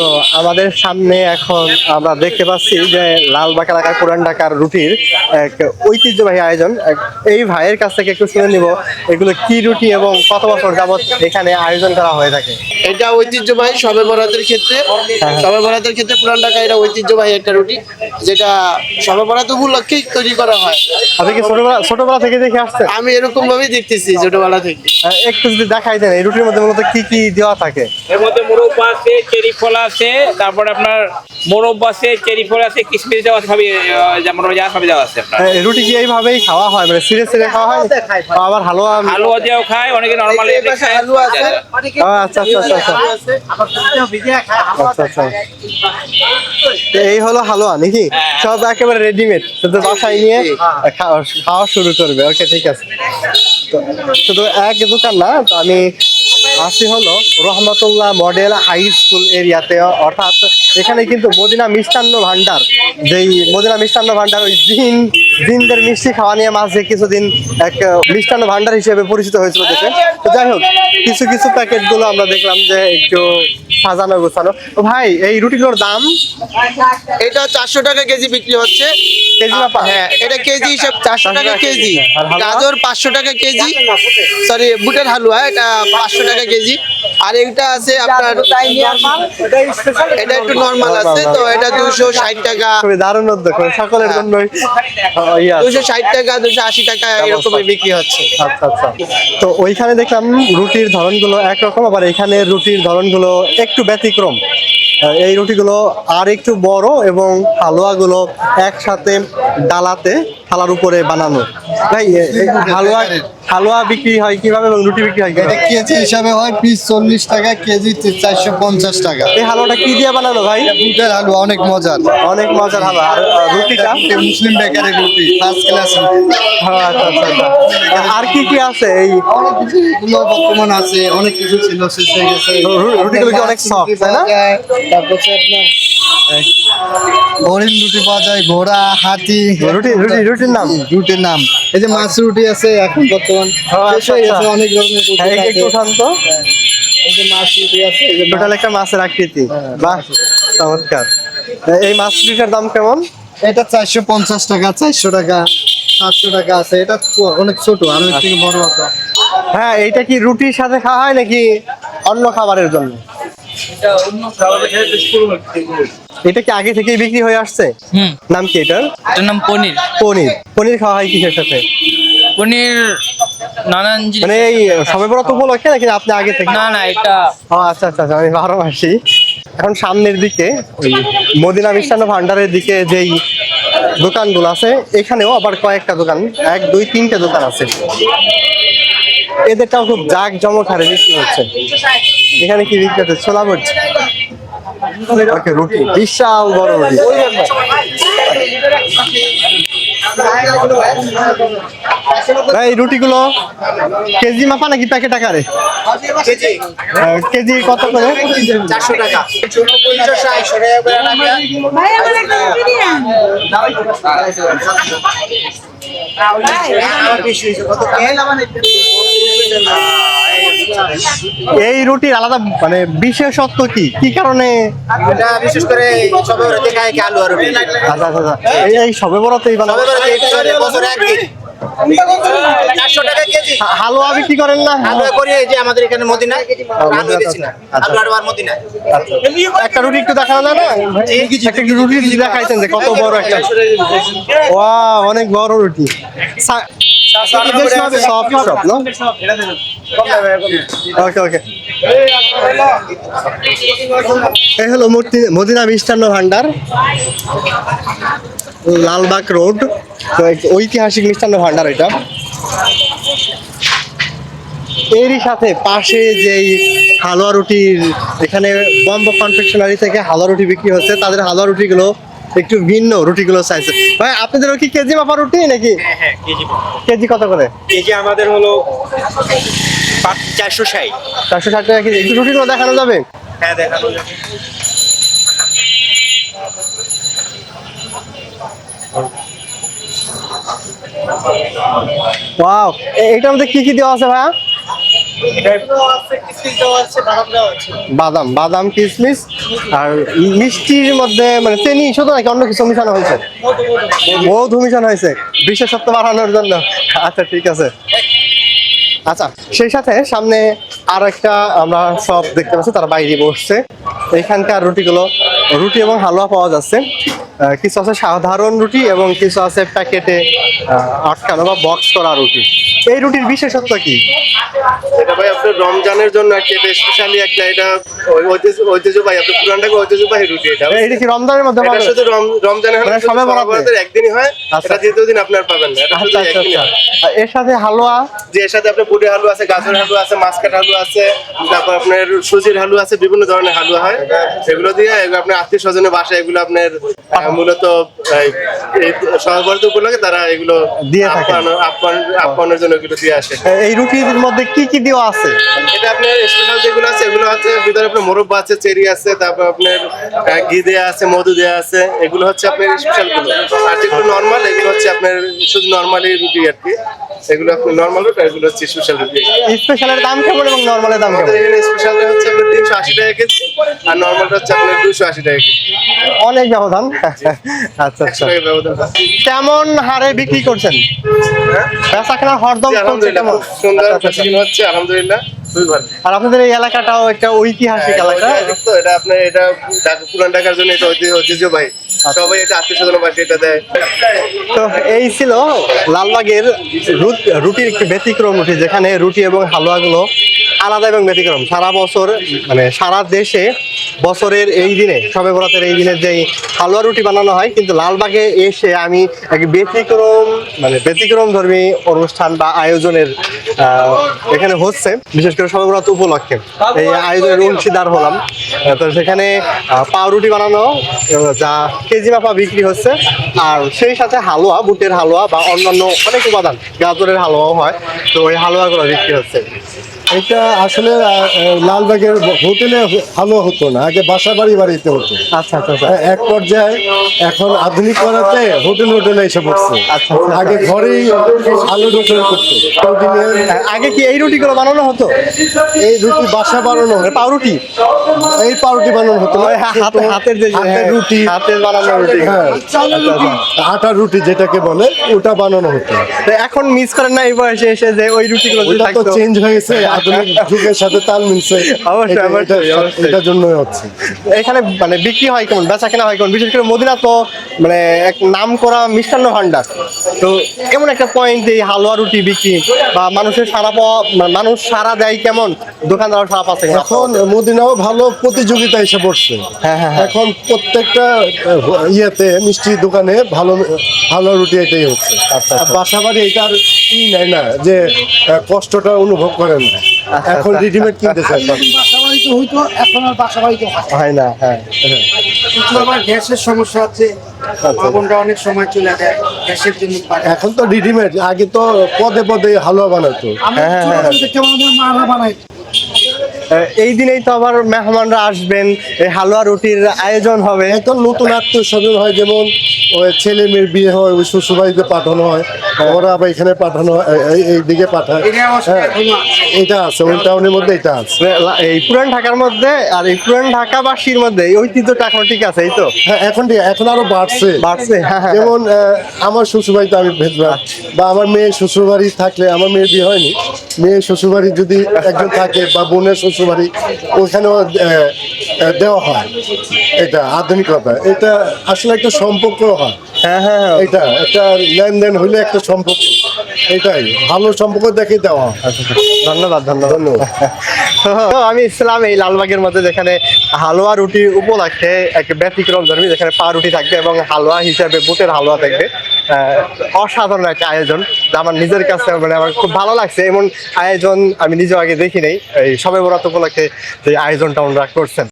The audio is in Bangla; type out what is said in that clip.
তো আমাদের সামনে এখন আমরা দেখতে পাচ্ছি যে লালবাগ এলাকার পুরান ঢাকার রুটির এক ঐতিহ্যবাহী আয়োজন। এই ভাইয়ের কাছ থেকে একটু শুনে নিব এগুলো কি রুটি এবং কত বছর যাবত এখানে আয়োজন করা হয়ে থাকে। এটা ঐতিহ্যবাহী শবে বরাতের ক্ষেত্রে, শবে বরাতের ক্ষেত্রে পুরান ঢাকা এটা ঐতিহ্যবাহী একটা রুটি, যেটা শবে বরাত উপলক্ষেই তৈরি করা হয়। আপনি কি ছোটবেলা থেকে দেখে আসছেন? আমি এরকম ভাবেই দেখতেছি ছোটবেলা থেকে। একটু যদি দেখাই দেন এই রুটির মধ্যে মূলত কি কি দেওয়া থাকে? এর মধ্যে মোরব্বা আছে, চেরি ফল আছে, তারপর আপনার মোরব্বা আছে, চেরি ফল আছে, কিশমিশ দেওয়া আছে, সবই যেমন যা সবই দেওয়া আছে আপনার। রুটি কি এইভাবেই খাওয়া হয়, মানে সিরে সিরে খাওয়া হয়? আবার হালুয়া দিয়েও খায়, অনেকে নরমালি খায়। আলু আছে, আচ্ছা আচ্ছা আচ্ছা আচ্ছা আচ্ছা। এই হলো হালুয়া নাকি? সব একেবারে রেডিমেড, শুধু বাসায় নিয়ে খাওয়া শুরু করবে। ওকে, ঠিক আছে। তো শুধু এক দোকান না, তো আমি আসি হলো রহমতুল্লাহ মডেল হাই স্কুল এরিয়াতে, অর্থাৎ এখানে কিন্তু মদিনা মিষ্টান্ন ভান্ডার, যেই মদিনা মিষ্টান্ন ভান্ডার ওই জিনদের মিষ্টি খাওয়া নিয়ে মাঝে কিছুদিন এক মিষ্টান্ন ভান্ডার হিসেবে পরিচিত হয়েছিল দেশে। তো যাই হোক, কিছু কিছু প্যাকেট গুলো আমরা দেখলাম যে একটু সাজানো গোছানো। তো ভাই, এই রুটিগুলোর দাম? এটা 400 টাকা কেজি বিক্রি হচ্ছে। কেজি মাপা? হ্যাঁ, এটা কেজি হিসাব 400 টাকা কেজি। আর হালুয়া? গাজর 500 টাকা কেজি, সরি বুটের হালুয়া এটা 500 টাকা কেজি। আর এটা আছে আপনার, এটা একটু নরমাল আছে, তো এটা 260 টাকা। খুবই দারুণ উদ্যোগ, সকলের জন্যই। 260 টাকা, 280 টাকা এরকমই বিক্রি হচ্ছে। আচ্ছা আচ্ছা। তো ওইখানে দেখলাম রুটির ধরনগুলো একরকম, আবার এখানে রুটির ধরনগুলো একটু ব্যতিক্রম। এই রুটিগুলো আর একটু বড় এবং হালুয়াগুলো একসাথে ডালাতে থালার উপরে বানানো। ভাই, হালুয়া বিক্রি হয় কিভাবে এবং রুটি বিক্রি হয় কিভাবে? কেজি হিসাবে হয় পিস 40 টাকা, কেজি 450 টাকা। এই হালুয়াটা কি দিয়ে বানানো ভাই? বুটের হালুয়া অনেক মজার, অনেক মজার হালুয়া। আর রুটিটা? মুসলিম বেকারি রুটি, ফার্স্ট ক্লাস। আচ্ছা আচ্ছা আচ্ছা। আর কি কি আছে? এই অনেক কিছু এগুলো বর্তমান আছে, অনেক কিছু ছিল শেষ হয়ে গেছে। রুটিগুলো কি অনেক সফট, তাই না? তারপর আপনার হরিণ রুটি পাওয়া যায়, ঘোড়া, হাতি। রুটির নাম? রুটির নাম এই যে মাছ রুটি আছে এখন বর্তমান, শেষ হয়ে গেছে। অনেক রকমের রুটি হ্যাঁ, একটু থাকে। উঠান তো। এই যে মাছ রুটি আছে, এই যে টোটাল একটা মাছের আকৃতি। বাহ, চমৎকার। এই মাছ রুটিটার দাম কেমন? এটা 450 টাকা, 400 টাকা, 700 টাকা আছে। এটা অনেক ছোট, আর এর থেকে বড় আছে। হ্যাঁ, এইটা কি রুটির সাথে খাওয়া হয় নাকি অন্য খাবারের জন্য? এটা কি আগে থেকেই বিক্রি হয়ে আসছে? নাম কি এটার? এটার নাম পনির। পনির। পনির খাওয়া হয় কিসের সাথে? পনির নানান জিনিস। মানে এই সবে বরাত উপলক্ষে নাকি আপনি আগে থেকে? না, এটা ও আচ্ছা আচ্ছা আচ্ছা, আমি 12 মাসি। এখন সামনের দিকে ওই মদিনা মিষ্টান্ন ভান্ডারের দিকে যেই দোকানগুলো আছে, এখানেও আবার কয়েকটা দোকান, 1 2 3টে দোকান আছে। এদেরটাও খুব জাঁকজমক হারে বিক্রি হচ্ছে। এখানে কি বিক্রি হচ্ছে? ছোলা ভুজি। ওকে, রুটি, বিশাল বড় রুটি। ভাই, এই রুটিগুলো কেজি মাপা নাকি প্যাকেট আকারে? কেজি কত করে? 400 টাকা। ভাই আমার একটা রুটি দিন। এই রুটির আলাদা মানে বিশেষত্ব কি কি কারণে? এটা বিশেষ করে সবে বরাতে খায় কি আলু আর রুটি। আচ্ছা আচ্ছা আচ্ছা। এই সবে বরাতেই বানানো? সবে বরাতে বছরে একদিন। 400 টাকা কেজি। হালুয়া বিক্রি করেন না? হালুয়া করি এই যে আমাদের এখানে মদিনায়। আলু দিচ্ছি না, আলু আর মদিনায়। একটা রুটি একটু দেখানো যায় না? একটা রুটি যদি দেখাইতেন যে কত বড় একটা। ওয়াও, অনেক বড় রুটি। সব না? ওকে ওকে। এই হলো মদিনা মিষ্টান্ন ভান্ডার, লালবাগ রোড। তো ঐতিহাসিক মিষ্টান্ন ভান্ডার এটা। এরই সাথে পাশে যেই হালুয়া রুটির, এখানে বম্ব কনফেকশনারি থেকে হালুয়া রুটি বিক্রি হচ্ছে, তাদের হালুয়া রুটিগুলো একটু ভিন্ন, রুটিগুলো চাইছে। ভাই, আপনাদেরও কি কেজি মাপা রুটি নাকি? হ্যাঁ, কেজি। কেজি কত করে? কেজি আমাদের হলো 460। 460 টাকা কেজি। একটু রুটিগুলো দেখানো যাবে? হ্যাঁ, দেখানো যাবে। ওয়াও, এইটার মধ্যে কি কি দেওয়া আছে ভাইয়া? বাদাম বাদাম কিশমিশ আর মিষ্টির মধ্যে মানে চিনি শুধু নাকি অন্য কিছু মিশানো হয়েছে? মধু মিশানো হয়েছে বিশেষত্ব বাড়ানোর জন্য। আচ্ছা ঠিক আছে। আচ্ছা সেই সাথে সামনে আর একটা আমরা সব দেখতে পাচ্ছি, তারা বাইরে বসছে। এখানকার রুটি এবং হালুয়া পাওয়া যাচ্ছে। কিছু আছে সাধারণ রুটি এবং কিছু আছে প্যাকেটে আটকানো বা বক্স করা রুটি। এই রুটির বিশেষত্ব কি? এটা ভাই আপনার রমজানের জন্য একটা স্পেশালি একটা এটা ঐতিহ্যবাহী আপনার পুরান ঢাকা ঐতিহ্যবাহী রুটি এটা। এটা কি রমজানের মধ্যে এটা পাওয়া শুধু রমজানে হয়, মানে সবে বরাতে? একদিনই হয়। আচ্ছা। এটা দ্বিতীয় দিন আপনার পাবেন না, এটা শুধু আচ্ছা আচ্ছা একদিনই আচ্ছা। হয়। আর এর সাথে হালুয়া? যে এর সাথে আপনার বুটের হালুয়া আছে, গাজর হালুয়া আছে, মাসকাট হালুয়া আছে, তারপর আপনার সুজির হালুয়া আছে, বিভিন্ন ধরনের হালুয়া হয়। সেগুলো দিয়ে এগুলো আপনার আত্মীয় স্বজনের বাসায় এগুলো আপনার মূলত এই সহবর্ত উপলক্ষে তারা এগুলো দিয়ে থাকে। আপ্যায়নের জন্য এগুলো দিয়ে আসে। এই রুটির মধ্যে কি কি দেওয়া আছে? এটা আপনার স্পেশাল যেগুলো আছে এগুলো হচ্ছে ভিতরে আপনার মোরব্বা আছে, চেরি আছে, তারপর আপনার ঘি দেয়া আছে, মধু দেয়া আছে, এগুলো হচ্ছে আপনার স্পেশাল গুলো। আর যেগুলো নর্মাল এগুলো হচ্ছে আপনার শুধু নর্মালি রুটি আর কি। এগুলো আপনার নর্মাল রুটি, এগুলো হচ্ছে স্পেশাল রুটি। স্পেশালের দাম কেমন এবং নরমালের দাম আমাদের কেমন? এখানে স্পেশাল হচ্ছে আপনার 380 টাকা কেজি, আর নর্মালটা হচ্ছে আপনার 280 টাকা কেজি। অনেক ব্যবধান। আচ্ছা 100 আচ্ছা। টাকা ব্যবধান। কেমন হারে বিক্রি করছেন? বেচা কেনার হরদম জি, চলছে আলহামদুলিল্লাহ কেমন? খুব সুন্দর আচ্ছা, আচ্ছা, বেশি হচ্ছে, আলহামদুলিল্লাহ খুবই ভালো। আর আপনাদের এই এলাকাটাও একটা ঐতিহাসিক এলাকা। তো এটা আপনার এটা পুরান ঢাকার জন্য এটা ঐতিহ্যবাহী। সবাই এটা আত্মীয় স্বজনের বাসায় এটা দেয়। তো এই ছিল লালবাগের রুটির একটি ব্যতিক্রম রুটি, যেখানে রুটি এবং হালুয়াগুলো আলাদা এবং ব্যতিক্রম। সারা বছর মানে সারা দেশে বছরের এই দিনে, শবে বরাতের এই দিনের যেই হালুয়া রুটি বানানো হয়, কিন্তু লালবাগে এসে আমি এক ব্যতিক্রম ধর্মী অনুষ্ঠান বা আয়োজনের এখানে হচ্ছে, বিশেষ করে শবে বরাত উপলক্ষে এই আয়োজনের অংশীদার হলাম। তো সেখানে পাউরুটি বানানো যা কেজি মাপা বিক্রি হচ্ছে, আর সেই সাথে হালুয়া, বুটের হালুয়া বা অন্যান্য অনেক উপাদান, গাজরের হালুয়াও হয়। তো ওই হালুয়াগুলো বিক্রি হচ্ছে। এটা আসলে লালবাগের হোটেলে হালুয়া হতো না, আগে বাসা বাড়িতে হতো। আচ্ছা আচ্ছা আচ্ছা। এক পর্যায়ে এখন আধুনিক করাতে হোটেলে এসে পড়ছে। আচ্ছা, আচ্ছা। আগে ঘরেই আলু রুটি করতো। আগে কি এই রুটিগুলো বানানো হতো? এই রুটি বাসা বানানো হতো। পাউরুটি? এই পাউরুটি বানানো হতো না। ওই হাতের যে হাতের রুটি, হাতের বানানো রুটি। হ্যাঁ, আচ্ছা, আচ্ছা। আটার রুটি যেটাকে বলে ওটা বানানো হতো। তো এখন মিস করেন না এই বয়সে এসে যে ওই রুটিগুলো যে ওটা তো থাকতো? চেঞ্জ হয়ে গেছে, আধুনিক যুগের সাথে তাল মিলছে। অবশ্যই, অবশ্যই। এটার জন্যই হচ্ছে। এখানে মানে বিক্রি হয় কেমন, বেচা কেনা হয় কেমন? বিশেষ করে মদিনা তো মানে এক নাম করা মিষ্টান্ন ভান্ডার। তো এমন একটা পয়েন্ট, এই হালুয়া রুটি বিক্রি বা মানুষের মানুষ সারা দেয় কেমন, দোকানদার সারা পাচ্ছে কেমন? এখন মদিনাও ভালো প্রতিযোগিতা এসে পড়ছে। হ্যাঁ, হ্যাঁ। এখন প্রত্যেকটা ইয়েতে মিষ্টি দোকানে ভালো ভালো রুটি এটাই হচ্ছে। আচ্ছা। আর বাসা বাড়ি এটার ই নেয় না, যে কষ্টটা অনুভব করেন না, এখন রেডিমেড কিনতে চায়। বাসা বাড়িতে হইতো, এখন আর বাসা বাড়িতে হয় না। হয় না। হ্যাঁ। কিন্তু আমার গ্যাসের সমস্যা আছে, আগুনটা অনেক সময় চলে যায়, গ্যাসের জন্য পারে। এখন তো রেডিমেড, আগে তো পদে পদে হালুয়া বানাতো। আমি ছোটবেলা থেকে আমাদের মারা বানাই। এই দিনেই তো আবার মেহমানরা আসবেন, এই হালুয়া রুটির আয়োজন হবে। এখন নতুন আত্মীয় স্বজন হয়, যেমন ওই ছেলে মেয়ের বিয়ে হয়, ওই শ্বশুরবাড়িতে পাঠানো হয়, ওরা আবার এখানে পাঠানো হয়, এই দিকে পাঠায়। এটা আমার সাথে এখনো আছে। এটা আছে, ওই টাউনের মধ্যে এটা আছে। এই পুরান ঢাকার মধ্যে আর এই পুরান ঢাকাবাসীর মধ্যে এই ঐতিহ্যটা এখন ঠিক আছে, এই তো হ্যাঁ, এখন আরো বাড়ছে। হ্যাঁ, হ্যাঁ। যেমন আমার শ্বশুরবাড়িতে আমি ভেজলাম, বা আমার মেয়ের শ্বশুরবাড়ি থাকলে, আমার মেয়ের বিয়ে হয়নি, মেয়ের শ্বশুরবাড়ি যদি একজন থাকে বা বোনের শ্বশুরবাড়ি, ওখানেও দেওয়া হয়। এটা আধুনিকতা, এটা আসলে একটা সম্পর্ক হয়। হ্যাঁ, হ্যাঁ, হ্যাঁ। এটা একটা লেনদেন হইলে একটা সম্পর্ক, এটাই ভালো সম্পর্ক দেখে দেওয়া হয়। ধন্যবাদ। তো আমি ইসলাম এই লালবাগের মধ্যে, যেখানে হালুয়া রুটি উপলক্ষে এক ব্যতিক্রম ধর্মী, যেখানে পা রুটি থাকবে এবং হালুয়া হিসাবে বুটের হালুয়া থাকবে। অসাধারণ একটা আয়োজন, যা আমার নিজের কাছে মানে আমার খুব ভালো লাগছে। এমন আয়োজন আমি নিজেও আগে দেখি নাই। এই শবে বরাত উপলক্ষে যে আয়োজনটা ওনারা করছেন।